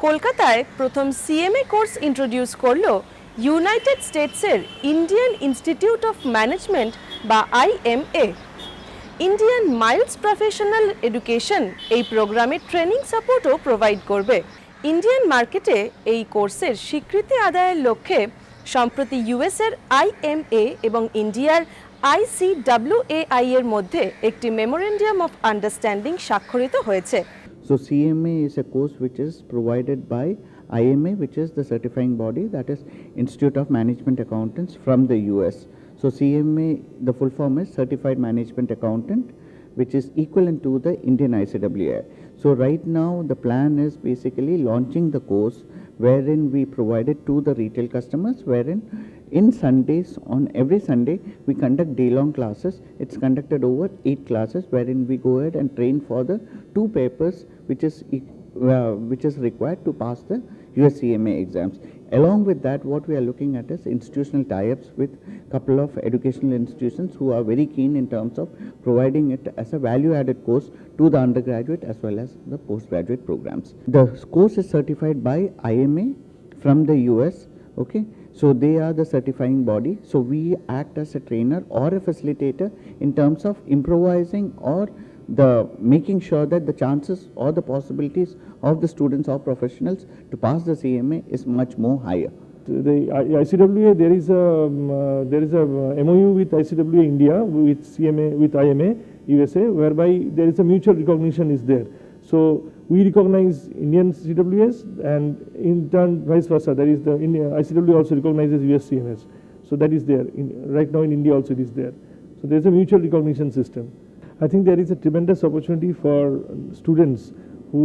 কলকাতায় প্রথম CMA course introduce করলো ইউনাইটেড স্টেটসের ইন্ডিয়ান ইনস্টিটিউট অফ ম্যানেজমেন্ট বা IMA। Indian miles professional education এই প্রোগ্রামের ট্রেনিং সাপোর্টও প্রোভাইড করবে। ইন্ডিয়ান মার্কেটে এই কোর্সের স্বীকৃতি আদায়ের লক্ষ্যে সম্প্রতি ইউএসের IMA এবং ইন্ডিয়ার ICWAI এর মধ্যে একটি মেমোরেন্ডাম অফ আন্ডারস্ট্যান্ডিং স্বাক্ষরিত হয়েছে। So CMA is a course which is provided by IMA, which is the certifying body, that is Institute of Management Accountants from the US. So CMA, the full form is Certified Management Accountant, which is equivalent to the Indian ICWAI. So right now the plan is basically launching the course wherein we provide it to the retail customers, wherein in Sundays, on every Sunday, we conduct day-long classes. It's conducted over 8 classes, wherein we go ahead and train for the 2 papers which is required to pass the US CMA exams. Along with that, what we are looking at is institutional tie-ups with couple of educational institutions who are very keen in terms of providing it as a value-added course to the undergraduate as well as the postgraduate programs. The course is certified by IMA from the US, okay? So they are the certifying body. So we act as a trainer or a facilitator in terms of improvising or the making sure that the chances or the possibilities of the students or professionals to pass the CMA is much more higher. The ICWA, there is a MOU with ICWA India with CMA with IMA USA, whereby there is a mutual recognition is there. So we recognize Indian CWS, and in turn vice versa. That is the ICWA also recognizes US CMS. So that is there. Right now in India also it is there. So there is a mutual recognition system. I think there is a tremendous opportunity for students who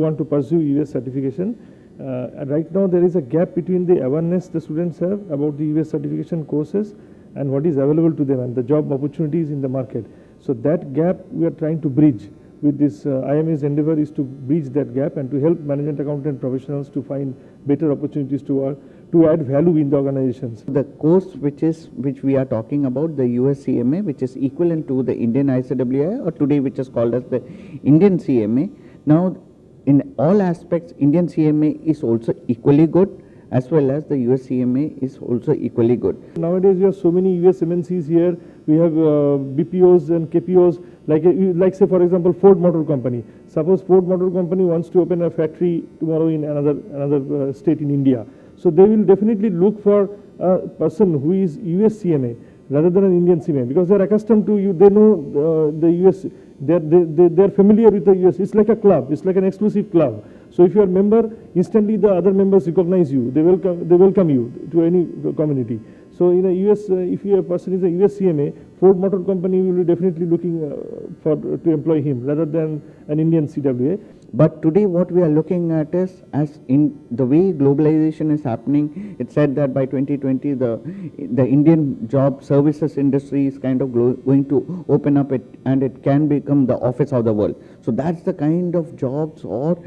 want to pursue US certification. Right now there is a gap between the awareness the students have about the US certification courses and what is available to them and the job opportunities in the market. So that gap we are trying to bridge with this IMA's endeavor is to bridge that gap and to help management accountant professionals to find better opportunities to add value in the organizations. The course which we are talking about, the US CMA, which is equivalent to the Indian ICWAI, or today which is called as the Indian CMA. Now in all aspects, Indian CMA is also equally good, as well as the US CMA is also equally good. Nowadays we have so many US MNCs here. We have BPOs and KPOs, like say for example Ford Motor Company. Suppose Ford Motor Company wants to open a factory tomorrow in another state in India. So they will definitely look for a person who is US CMA rather than an Indian CMA, because they are accustomed to you. They know the US. They are familiar with the US. It's like a club. It's like an exclusive club. So if you are a member, instantly the other members recognize you. They welcome you to any community. So in a US, if a person is a US CMA, Ford Motor Company will be definitely looking to employ him rather than an Indian CWA. But today what we are looking at is, as in the way globalization is happening, it's said that by 2020 the Indian job services industry is kind of going to open up and it can become the office of the world. So that's the kind of jobs or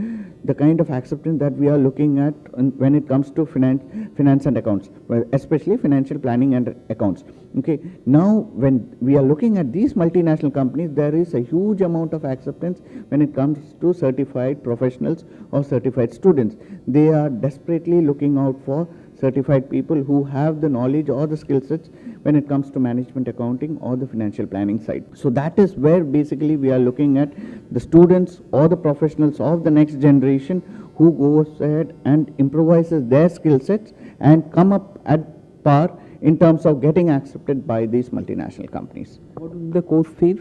the kind of acceptance that we are looking at when it comes to finance and accounts, especially financial planning and accounts. Okay, now when we are looking at these multinational companies, there is a huge amount of acceptance when it comes to certified professionals or certified students. They are desperately looking out for certified people who have the knowledge or the skill sets when it comes to management accounting or the financial planning side. So that is where basically we are looking at the students or the professionals of the next generation who goes ahead and improvises their skill sets and come up at par in terms of getting accepted by these multinational companies. What is the course fees?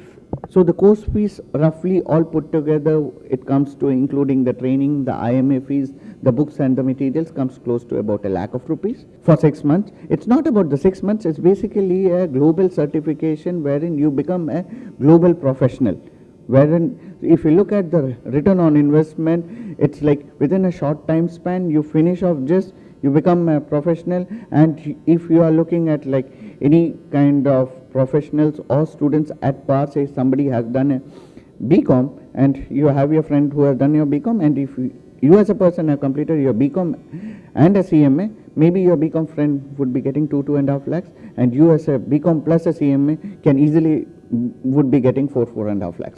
So the course fees roughly all put together, it comes to including the training, the IMA fees, the books and the materials, comes close to about ₹1,00,000 for 6 months. It's not about the 6 months, it's basically a global certification wherein you become a global professional. Wherein if you look at the return on investment, it's like within a short time span you finish off just, you become a professional. And if you are looking at like any kind of professionals or students at par, say somebody has done a BCom and you have your friend who has done your BCom, and if you as a person have completed your BCom and a CMA, maybe your BCom friend would be getting 2.5 lakhs, and you as a BCom plus a CMA can easily would be getting 4.5 lakhs.